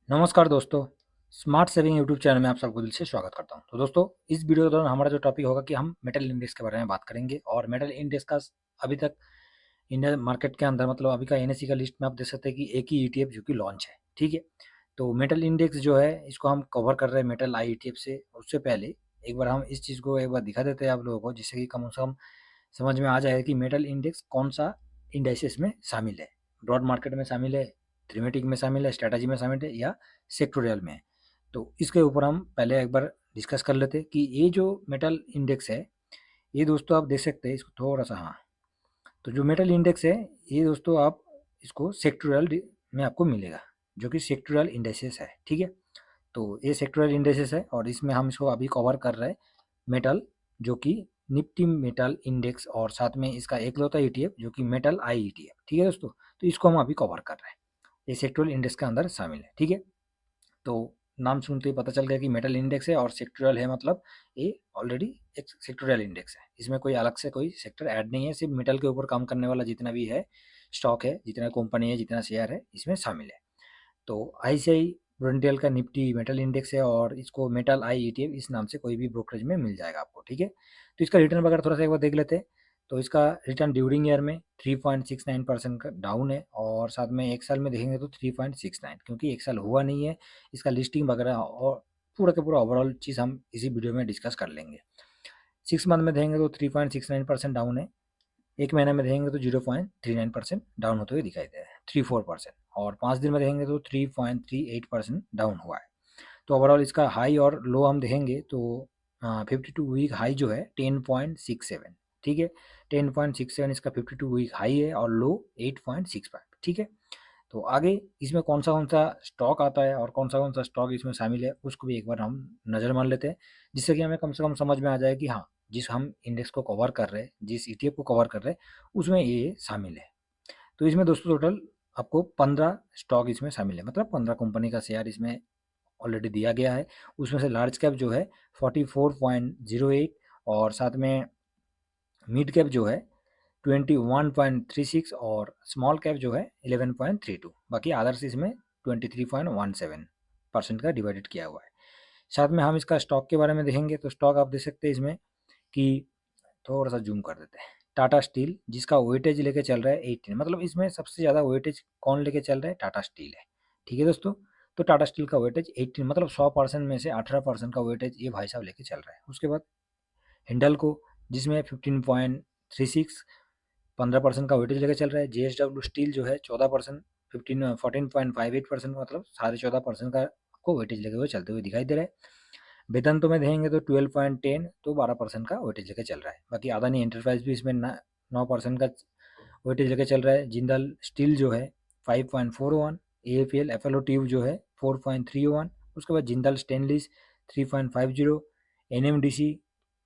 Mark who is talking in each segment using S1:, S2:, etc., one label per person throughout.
S1: नमस्कार दोस्तों, smart saving YouTube channel में आप सबको दिल से स्वागत करता हूं। तो दोस्तों, इस वीडियो के दौरान हमारा जो टॉपिक होगा कि हम मेटल इंडेक्स के बारे में बात करेंगे और मेटल इंडेक्स का अभी तक इंडियन मार्केट के अंदर मतलब अभी का एनएसई का लिस्ट में आप देख सकते हैं कि एक ही ईटीएफ जो कि लॉन्च है, ठीक है। तो मेटल इंडेक्स जो है इसको हम कवर कर रहे हैं मेटल आई ईटीएफ से। उससे पहले एक बार हम इस चीज़ को एक बार दिखा देते हैं आप लोगों को, जिससे कि कम से कम समझ में आ जाएगा कि मेटल इंडेक्स कौन सा इंडाइसेस में शामिल है। ब्रॉड मार्केट में शामिल है, थीमेटिक में शामिल है, स्ट्रैटेजी में शामिल है या सेक्टोरियल में है। तो इसके ऊपर हम पहले एक बार डिस्कस कर लेते हैं कि ये जो मेटल इंडेक्स है, ये दोस्तों आप देख सकते हैं इसको थोड़ा सा। हाँ, तो जो मेटल इंडेक्स है, ये दोस्तों आप इसको सेक्टोरियल में आपको मिलेगा, जो कि सेक्टोरियल इंडेक्सेस है, ठीक है। तो ये सेक्टोरियल इंडेक्सेस है और इसमें हम इसको अभी कवर कर रहे हैं मेटल, जो कि निफ्टी मेटल इंडेक्स, और साथ में इसका एकलौता ईटीएफ जो कि मेटल आई ईटीएफ, ठीक है दोस्तों। तो इसको हम अभी कवर कर रहे हैं, ये सेक्टोरियल इंडेक्स के अंदर शामिल है, ठीक है। तो नाम सुनते ही पता चल गया कि मेटल इंडेक्स है और सेक्टोरियल है, मतलब ये ऑलरेडी एक सेक्टोरियल इंडेक्स है। इसमें कोई अलग से कोई सेक्टर ऐड नहीं है, सिर्फ मेटल के ऊपर काम करने वाला जितना भी है स्टॉक है, जितना कंपनी है, जितना शेयर है, इसमें शामिल है। तो आईसीआई प्रूडेंशियल का निफ्टी मेटल इंडेक्स है और इसको मेटल आई ईटीएफ इस नाम से कोई भी ब्रोकरेज में मिल जाएगा आपको, ठीक है। तो इसका रिटर्न वगैरह थोड़ा सा एक बार देख लेते हैं। तो इसका रिटर्न ड्यूरिंग ईयर में 3.69% का डाउन है, और साथ में एक साल में देखेंगे तो 3.69, क्योंकि एक साल हुआ नहीं है। इसका लिस्टिंग वगैरह और पूरा का पूरा ओवरऑल चीज़ हम इसी वीडियो में डिस्कस कर लेंगे। 6 मंथ में देखेंगे तो 3.69% डाउन है। एक महीने में देखेंगे तो 0.39% डाउन होते हुए दिखाई दे रहा है, 34%। और 5 दिन में देखेंगे तो 3.38% डाउन हुआ है। तो ओवरऑल इसका हाई और लो हम देखेंगे तो 52 वीक हाई जो है 10.67, ठीक है। 10.67 इसका 52 वीक हाई है और लो 8.65, ठीक है। तो आगे इसमें कौन सा स्टॉक आता है और कौन सा स्टॉक इसमें शामिल है, उसको भी एक बार हम नज़र मार लेते हैं, जिससे कि हमें कम से कम समझ में आ जाए कि हाँ, जिस हम इंडेक्स को कवर कर रहे हैं, जिस ईटीएफ को कवर कर रहे हैं, उसमें ये शामिल है। तो इसमें दोस्तों टोटल आपको 15 स्टॉक इसमें शामिल है, मतलब 15 कंपनी का शेयर इसमें ऑलरेडी दिया गया है। उसमें से लार्ज कैप जो है 44.08, और साथ में मिड कैप जो है 21.36, और स्मॉल कैप जो है 11.32। बाकी अदर्स इसमें 23.17% का डिवाइडेड किया हुआ है। साथ में हम इसका स्टॉक के बारे में देखेंगे तो स्टॉक आप देख सकते हैं इसमें कि थोड़ा सा जूम कर देते हैं। टाटा स्टील, जिसका वेटेज लेके चल रहा है 18, मतलब इसमें सबसे ज़्यादा वेटेज कौन लेके चल रहा है, टाटा स्टील है, ठीक है दोस्तों। तो टाटा स्टील का वेटेज 18, मतलब 100% में से 18% का वेटेज ये भाई साहब लेके चल रहा है। उसके बाद हिंडल्को, जिसमें 15.36, 15% का वेटेज लेकर चल रहा है। जेएसडब्ल्यू स्टील जो है 14%, 14.58%, मतलब 14.5% का आपको वेटेज लेके हुए चलते हुए दिखाई दे रहा है। वेदांतो में देखेंगे तो 12.10, तो 12% का वेटेज लेके चल रहा है। बाकी अदानी एंटरप्राइज भी इसमें 9% का वेटेज लेके चल रहा है। जिंदल स्टील जो है 5.41, एएफएल एफएलओ ट्यूब जो है 4.31, उसके बाद Jindal stainless 3.50, NMDC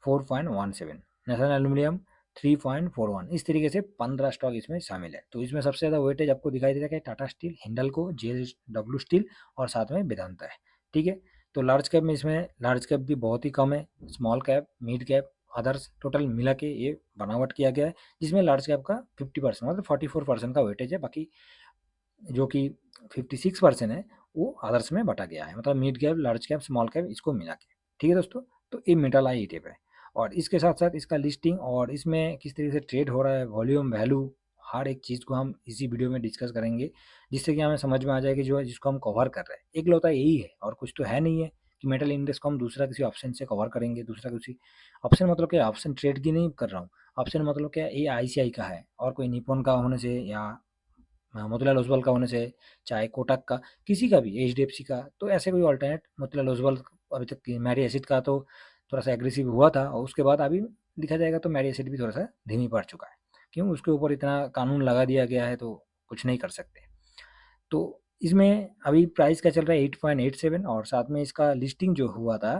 S1: 4.17, national aluminium 3.41। इस तरीके से 15 स्टॉक इसमें शामिल है। तो इसमें सबसे ज़्यादा वेटेज आपको दिखाई दे रहा है Tata steel, Hindalco, JSW steel और साथ में वेदांता है, ठीक है। तो लार्ज कैप में इसमें लार्ज कैप भी बहुत ही कम है, small cap, mid cap, others total मिला के ये बनावट किया गया है, जिसमें लार्ज कैप का 50%, मतलब 44% का वेटेज है। बाकी जो कि 56% है वो अदर्स में बटा गया है, मतलब mid cap, large cap, small cap इसको मिला के, ठीक है दोस्तों। तो ये मेटल आई ईटीएफ है, और इसके साथ साथ इसका लिस्टिंग और इसमें किस तरीके से ट्रेड हो रहा है, वॉल्यूम, वैल्यू, हर एक चीज़ को हम इसी वीडियो में डिस्कस करेंगे, जिससे कि हमें समझ में आ जाए कि जो है जिसको हम कवर कर रहे हैं एक लौता यही है, और कुछ तो है नहीं है कि मेटल इंडेक्स को हम दूसरा किसी ऑप्शन से कवर करेंगे। दूसरा किसी ऑप्शन मतलब क्या, ऑप्शन ट्रेड की नहीं कर रहा हूँ। ऑप्शन मतलब क्या, ये आईसीआई का है और कोई निपॉन का होने से, या मोतीलाल ओसवाल का होने से, चाहे कोटक का, किसी का भी, एचडीएफसी का, तो ऐसे कोई ऑल्टरनेट, मोतीलाल ओसवाल अभी तक मैरी एसिड का तो थोड़ा सा एग्रेसिव हुआ था, और उसके बाद अभी देखा जाएगा तो मैरी एसिड भी थोड़ा सा धीमी पड़ चुका है। क्यों, उसके ऊपर इतना कानून लगा दिया गया है तो कुछ नहीं कर सकते। तो इसमें अभी प्राइस क्या चल रहा है, 8.87, और साथ में इसका लिस्टिंग जो हुआ था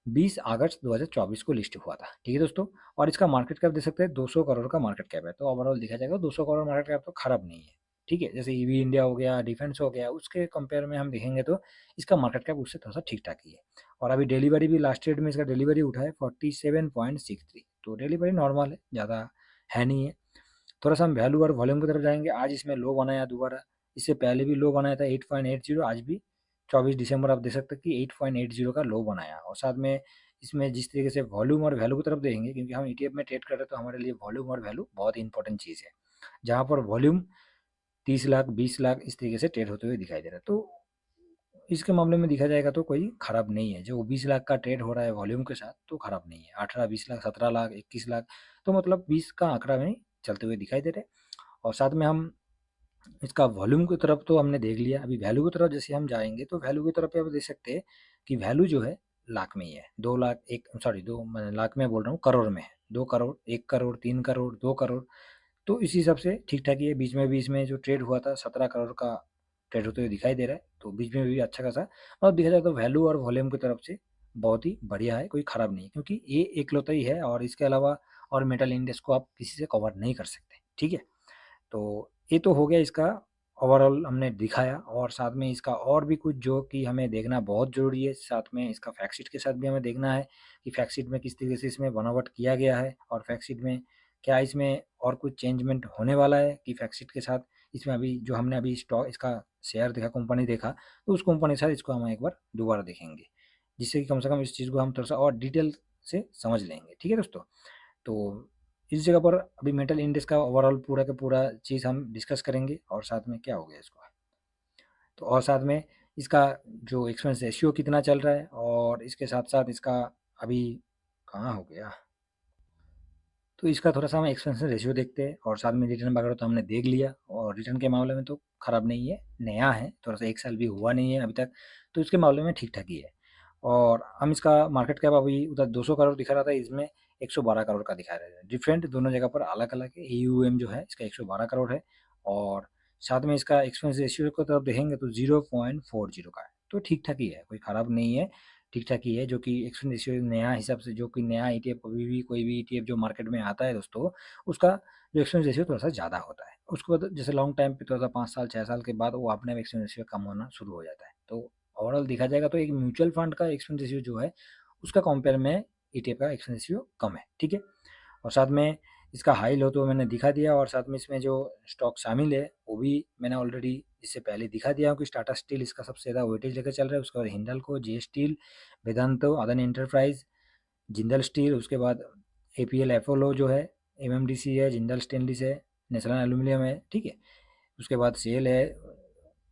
S1: 20 अगस्त 2024 को लिस्ट हुआ था, ठीक है दोस्तों। और इसका मार्केट कैप देख सकते हैं 200 करोड़ का मार्केट कैप है। तो ओवरऑल देखा जाएगा 200 करोड़ मार्केट कैप तो खराब नहीं है, ठीक है। जैसे ईवी इंडिया हो गया, डिफेंस हो गया, उसके कंपेयर में हम देखेंगे तो इसका मार्केट कैप उससे थोड़ा सा ठीक ठाक ही है। और अभी डिलीवरी भी लास्ट डेट में इसका डिलीवरी उठा है 47.63, तो डिलीवरी नॉर्मल है, ज़्यादा है नहीं है। थोड़ा सा हम वैल्यू और वॉल्यूम की तरफ जाएंगे। आज इसमें लो बनाया दोबारा, इससे पहले भी लो बनाया था 8.80, आज भी 24 दिसंबर आप देख सकते हैं कि 8.80 का लो बनाया, और साथ में इसमें जिस तरीके से वॉल्यूम और वैल्यू की तरफ देखेंगे, क्योंकि हम ईटीएफ में ट्रेड कर रहे हैं तो हमारे लिए वॉल्यूम और वैल्यू बहुत ही इंपॉर्टेंट चीज़ है। जहाँ पर वॉल्यूम 30 लाख 20 लाख इस तरीके से ट्रेड होते हुए दिखाई दे रहा है, तो इसके मामले में देखा जाएगा तो कोई ख़राब नहीं है। जो 20 लाख का ट्रेड हो रहा है वॉल्यूम के साथ तो ख़राब नहीं है। 18 20 लाख 17 लाख 21 लाख, तो मतलब 20 का आंकड़ा में चलते हुए दिखाई दे रहे हैं। और साथ में हम इसका वॉल्यूम की तरफ तो हमने देख लिया, अभी वैल्यू की तरफ जैसे हम जाएंगे तो वैल्यू की तरफ पे आप देख सकते हैं कि वैल्यू जो है लाख में ही है। 2 लाख एक सॉरी 2 मैं लाख में बोल रहा हूँ, करोड़ में है। 2 करोड़ 1 करोड़ 3 करोड़ 2 करोड़, तो इस हिसाब से ठीक ठाक ही है। बीच में भी इसमें जो ट्रेड हुआ था 17 करोड़ का ट्रेड होते हुए दिखाई दे रहा है, तो बीच में भी अच्छा खासा, और देखा जाए तो वैल्यू और वॉल्यूम की तरफ से बहुत ही बढ़िया है, कोई ख़राब नहीं है, क्योंकि ये एकलौता ही है और इसके अलावा और मेटल इंडेक्स को आप किसी से कवर नहीं कर सकते। ठीक है, तो ये तो हो गया इसका ओवरऑल हमने दिखाया, और साथ में इसका और भी कुछ जो कि हमें देखना बहुत ज़रूरी है, साथ में इसका फैक्ट शीट के साथ भी हमें देखना है कि फैक्ट शीट में किस तरीके से इसमें बनावट किया गया है, और फैक्ट शीट में क्या इसमें और कुछ चेंजमेंट होने वाला है कि फैक्ट शीट के साथ इसमें अभी जो हमने अभी स्टॉक इसका शेयर देखा, कंपनी देखा, तो उस कंपनी के साथ इसको हम एक बार दोबारा देखेंगे, जिससे कि कम से कम इस चीज़ को हम थोड़ा सा और डिटेल से समझ लेंगे। ठीक है दोस्तों, तो इस जगह पर अभी मेटल इंडेक्स का ओवरऑल पूरा का पूरा चीज़ हम डिस्कस करेंगे, और साथ में क्या हो गया इसको, तो और साथ में इसका जो एक्सपेंस रेशियो कितना चल रहा है, और इसके साथ साथ इसका अभी कहाँ हो गया, तो इसका थोड़ा-सा हम एक्सपेंस रेशियो देखते हैं, और साथ में रिटर्न वगैरह तो हमने देख लिया, और रिटर्न के मामले में तो खराब नहीं है, नया है, थोड़ा-सा 1 साल भी हुआ नहीं है अभी तक, तो इसके मामले में ठीक-ठाक ही है। और हम इसका मार्केट कैप अभी उधर 200 करोड़ दिखा रहा था, इसमें 112 करोड़ का दिखा रहा है। डिफरेंट दोनों जगह पर अलग-अलग है। एयूएम जो है इसका 112 करोड़ है, और साथ में इसका एक्सपेंस रेशियो को तरफ देखेंगे तो 0.40 का है, तो ठीक-ठाक ही है, कोई खराब नहीं है, ठीक-ठाक ही है। जो कि एक्सपेंस रेशियो नया हिसाब से, जो कि नया ईटीएफ कभी भी कोई भी ईटीएफ जो मार्केट में आता है दोस्तों, उसका जो एक्सपेंस रेशियो थोड़ा-सा ज़्यादा होता है। उसके बाद जैसे लॉन्ग टाइम पे थोड़ा-सा 5 साल 6 साल के बाद वो अपने आप एक्सपेंस रेशियो कम होना शुरू हो जाता है। तो ओवरऑल देखा जाएगा तो एक म्यूचुअल फंड का एक्सपेंस रेशियो जो है, उसका कंपेयर में ईटीएफ का एक्सपेंस रेशियो कम है। ठीक है? और साथ में इसका हाई लो तो मैंने दिखा दिया, और साथ में इसमें जो स्टॉक शामिल है वो भी मैंने ऑलरेडी इससे पहले दिखा दिया हूँ कि टाटा स्टील इसका सबसे ज़्यादा वेटेज लेकर चल रहा है, उसके बाद हिंडाल्को, जे steel, वेदांतो, Adani enterprise, Jindal steel, उसके बाद एपीएल अपोलो जो है, एमएमडीसी है, जिंदल स्टेनलेस है, नेशनल एल्यूमिनियम है। ठीक है, उसके बाद सेल है,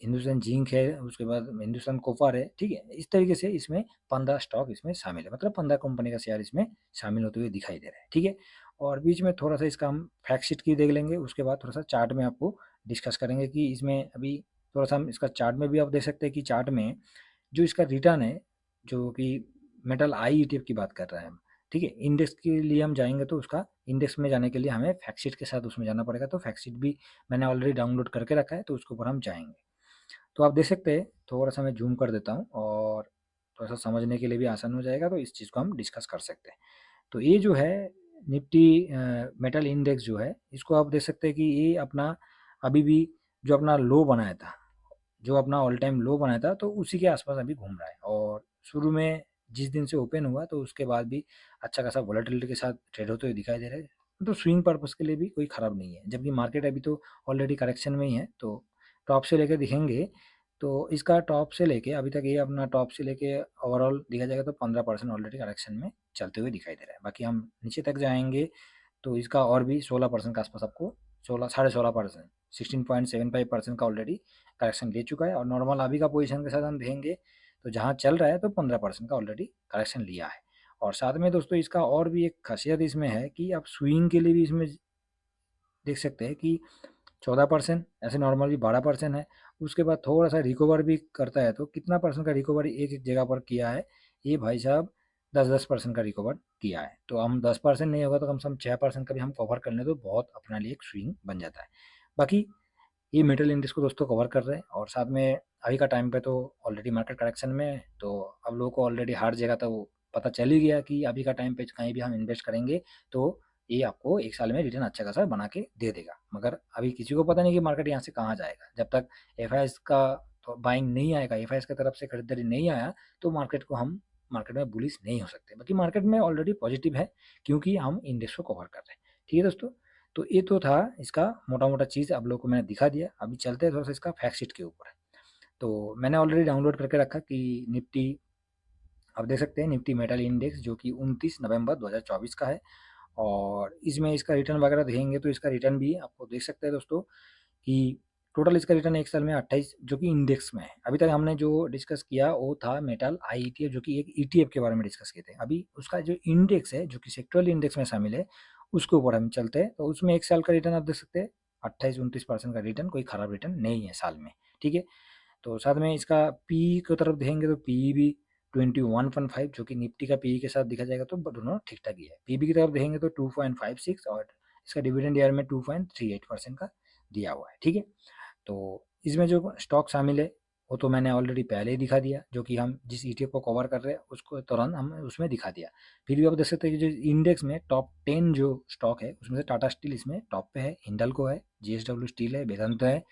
S1: हिंदुस्तान जिंक है, उसके बाद हिंदुस्तान कॉपर है। ठीक है, इस तरीके से इसमें 15 स्टॉक इसमें शामिल है, मतलब 15 कंपनी का शेयर इसमें शामिल होते हुए दिखाई दे रहा है। ठीक है, और बीच में थोड़ा सा इसका हम फैक्ट शीट की देख लेंगे, उसके बाद थोड़ा सा चार्ट में आपको डिस्कस करेंगे कि इसमें अभी थोड़ा सा हम इसका चार्ट में भी आप देख सकते हैं कि चार्ट में जो इसका रिटर्न है, जो कि मेटल आई ईटीएफ की बात कर रहे हैं हम। ठीक है, इंडेक्स के लिए हम जाएंगे तो उसका इंडेक्स में जाने के लिए हमें फैक्ट शीट के साथ उसमें जाना पड़ेगा, तो फैक्ट शीट भी मैंने ऑलरेडी डाउनलोड करके रखा है, तो उसके ऊपर हम जाएंगे। तो आप देख सकते हैं, थोड़ा-सा मैं ज़ूम कर देता हूँ, और थोड़ा-सा समझने के लिए भी आसान हो जाएगा, तो इस चीज़ को हम डिस्कस कर सकते हैं। तो ये जो है निफ्टी मेटल इंडेक्स जो है, इसको आप देख सकते हैं कि ये अपना अभी भी जो अपना लो बनाया था, जो अपना ऑल टाइम लो बनाया था, तो उसी के आसपास अभी घूम रहा है, और शुरू में जिस दिन से ओपन हुआ तो उसके बाद भी अच्छा खासा वोलेटिलिटी के साथ ट्रेड होते हुए दिखाई दे रहा है। तो स्विंग पर्पस के लिए भी कोई ख़राब नहीं है, जबकि मार्केट अभी तो ऑलरेडी करेक्शन में ही है। तो टॉप से लेके दिखेंगे, तो इसका टॉप से लेके अभी तक ये अपना टॉप से लेके ओवरऑल देखा जाएगा तो 15% ऑलरेडी करेक्शन में चलते हुए दिखाई दे रहा है। बाकी हम नीचे तक जाएँगे तो इसका और भी 16% के आसपास आपको, 16 साढ़े 16%, 16.75% का ऑलरेडी करेक्शन ले चुका है, और नॉर्मल अभी का पोजीशन के साथ हम देखेंगे तो जहाँ चल रहा है तो 15% का ऑलरेडी करेक्शन लिया है। और साथ में दोस्तों इसका और भी एक खासियत इसमें है कि आप स्विंग के लिए भी इसमें देख सकते हैं कि 14%, ऐसे नॉर्मली 12% है। उसके बाद थोड़ा-सा रिकवर भी करता है, तो कितना परसेंट का रिकवर एक-एक जगह पर किया है, ये भाई साहब 10-10% का रिकवर किया है। तो हम 10% नहीं होगा तो कम से कम 6% का भी हम कवर कर लें तो बहुत अपने लिए एक स्विंग बन जाता है। बाकी ये मेटल इंडेक्स को दोस्तों कवर कर रहे हैं, और साथ में अभी का टाइम पे तो ऑलरेडी मार्केट करेक्शन में है, तो अब लोगों को ऑलरेडी हर जगह तो पता चल ही गया कि अभी का टाइम पे कहीं भी हम इन्वेस्ट करेंगे तो ये आपको 1 साल में रिटर्न अच्छा खासा बना के दे देगा। मगर अभी किसी को पता नहीं कि मार्केट यहाँ से कहाँ जाएगा। जब तक एफआईआईज़ का तो बाइंग नहीं आएगा, एफआईआईज़ की तरफ से खरीदारी नहीं आया, तो मार्केट में बुलिश नहीं हो सकते। बाकी मार्केट में ऑलरेडी पॉजिटिव है, क्योंकि हम इंडेक्स को कवर कर रहे हैं। ठीक है दोस्तों? तो ये तो था इसका मोटा-मोटा चीज़, आप लोगों को मैंने दिखा दिया। अभी चलते हैं थोड़ा-सा इसका फैक्ट शीट के ऊपर। तो मैंने ऑलरेडी डाउनलोड करके रखा कि निफ्टी, आप देख सकते हैं निफ्टी मेटल इंडेक्स जो कि 29 नवंबर 2024 का है, और इसमें इसका रिटर्न वगैरह देखेंगे तो इसका रिटर्न भी आपको देख सकते हैं दोस्तों कि टोटल इसका रिटर्न एक साल में 28, जो कि इंडेक्स में है। अभी तक हमने जो डिस्कस किया वो था मेटल आईईटीएफ, जो कि एक ईटीएफ के बारे में डिस्कस किए थे। अभी उसका जो इंडेक्स है जो कि सेक्टोरल इंडेक्स में शामिल है उसके ऊपर हम चलते हैं। तो उसमें एक साल का रिटर्न आप देख सकते हैं 28-29% का रिटर्न, कोई खराब रिटर्न नहीं है साल में, ठीक है। तो साथ में इसका पी की तरफ देखेंगे तो पी भी 21.5, जो कि निफ्टी का पी के साथ देखा जाएगा तो दोनों ठीक ठाक ही है। पीबी की तरफ देखेंगे तो 2.56, और इसका डिविडेंड ईयर में 2.38% का दिया हुआ है, ठीक है। तो इसमें जो स्टॉक शामिल है वो तो मैंने ऑलरेडी पहले ही दिखा दिया, जो कि हम जिस ईटीएफ को कवर कर रहे हैं उसको तुरंत हम उसमें दिखा दिया। फिर भी आप देख सकते हैं कि जो इंडेक्स में टॉप 10 जो स्टॉक है उसमें से टाटा स्टील इसमें टॉप पे है, हिंडल्को है, जीएसडब्ल्यू स्टील है, वेदांत है,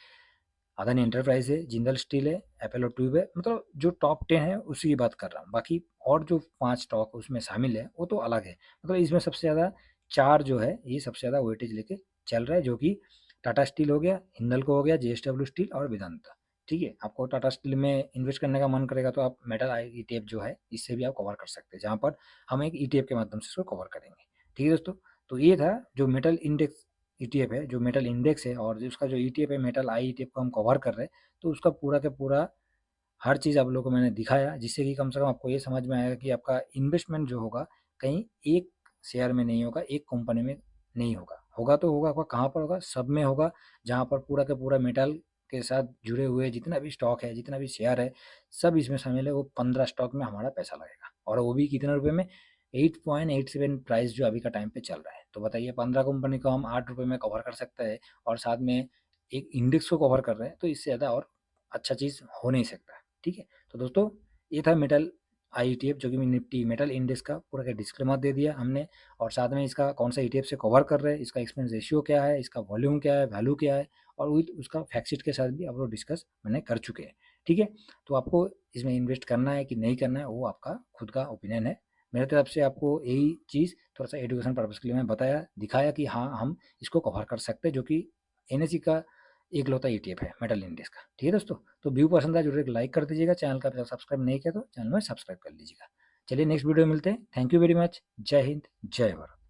S1: अदानी एंटरप्राइज है, जिंदल स्टील है, एपोलो ट्यूब है। मतलब जो टॉप 10 है उसी की बात कर रहा हूँ। बाकी और जो 5 स्टॉक उसमें शामिल है वो तो अलग है। मतलब इसमें सबसे ज़्यादा 4 जो है ये सबसे ज़्यादा वेटेज लेके चल रहा है, जो कि टाटा स्टील हो गया, हिंडल्को हो गया, जेएसडब्ल्यू स्टील और वेदांता, ठीक है। आपको टाटा स्टील में इन्वेस्ट करने का मन करेगा तो आप मेटल आई ईटीएफ जो है इससे भी आप कवर कर सकते हैं, जहाँ पर हम एक ईटीएफ के माध्यम से इसको कवर करेंगे, ठीक है दोस्तों। तो ये था जो मेटल इंडेक्स ईटीएफ है, जो मेटल इंडेक्स है, और उसका जो ईटीएफ है मेटल आई ईटीएफ को हम कवर कर रहे हैं। तो उसका पूरा का पूरा हर चीज़ आप लोगों को मैंने दिखाया, जिससे कि कम से कम आपको ये समझ में आएगा कि आपका इन्वेस्टमेंट जो होगा कहीं एक शेयर में नहीं होगा, एक कंपनी में नहीं होगा। होगा तो होगा आपका कहाँ पर होगा, सब में होगा, जहाँ पर पूरा का पूरा मेटल के साथ जुड़े हुए जितना भी स्टॉक है, जितना भी शेयर है, सब इसमें शामिल है। वो 15 स्टॉक में हमारा पैसा लगेगा, और वो भी कितने रुपए में, 8.87 प्राइस जो अभी का टाइम पे चल रहा है। तो बताइए 15 कंपनी को हम 8 रुपये में कवर कर सकते हैं, और साथ में एक इंडेक्स को कवर कर रहे हैं, तो इससे ज़्यादा और अच्छा चीज़ हो नहीं सकता, ठीक है। तो दोस्तों ये था मेटल आईईटीएफ, जो कि निफ्टी मेटल इंडेक्स का पूरा का डिस्क्लेमर दे दिया हमने, और साथ में इसका कौन सा ईटीएफ से कवर कर रहे हैं, इसका एक्सपेंस रेशियो क्या है, इसका वॉल्यूम क्या है, वैल्यू क्या है, और विथ उसका फैक्ट शीट के साथ भी आप लोग डिस्कस मैंने कर चुके हैं, ठीक है। तो आपको इसमें इन्वेस्ट करना है कि नहीं करना है वो आपका खुद का ओपिनियन है। मेरे तरफ से आपको यही चीज़ थोड़ा सा एजुकेशन पर्पज़ के लिए मैं बताया, दिखाया कि हाँ हम इसको कवर कर सकते हैं, जो कि एनएसई का एकलौता ईटीएफ है मेटल इंडेक्स का, ठीक है दोस्तों। तो व्यू पसंद आया जरूर एक लाइक कर दीजिएगा, चैनल का सब्सक्राइब नहीं किया तो चैनल में सब्सक्राइब कर लीजिएगा। चलिए नेक्स्ट वीडियो में मिलते हैं। Thank you very much. जय हिंद, जय भारत।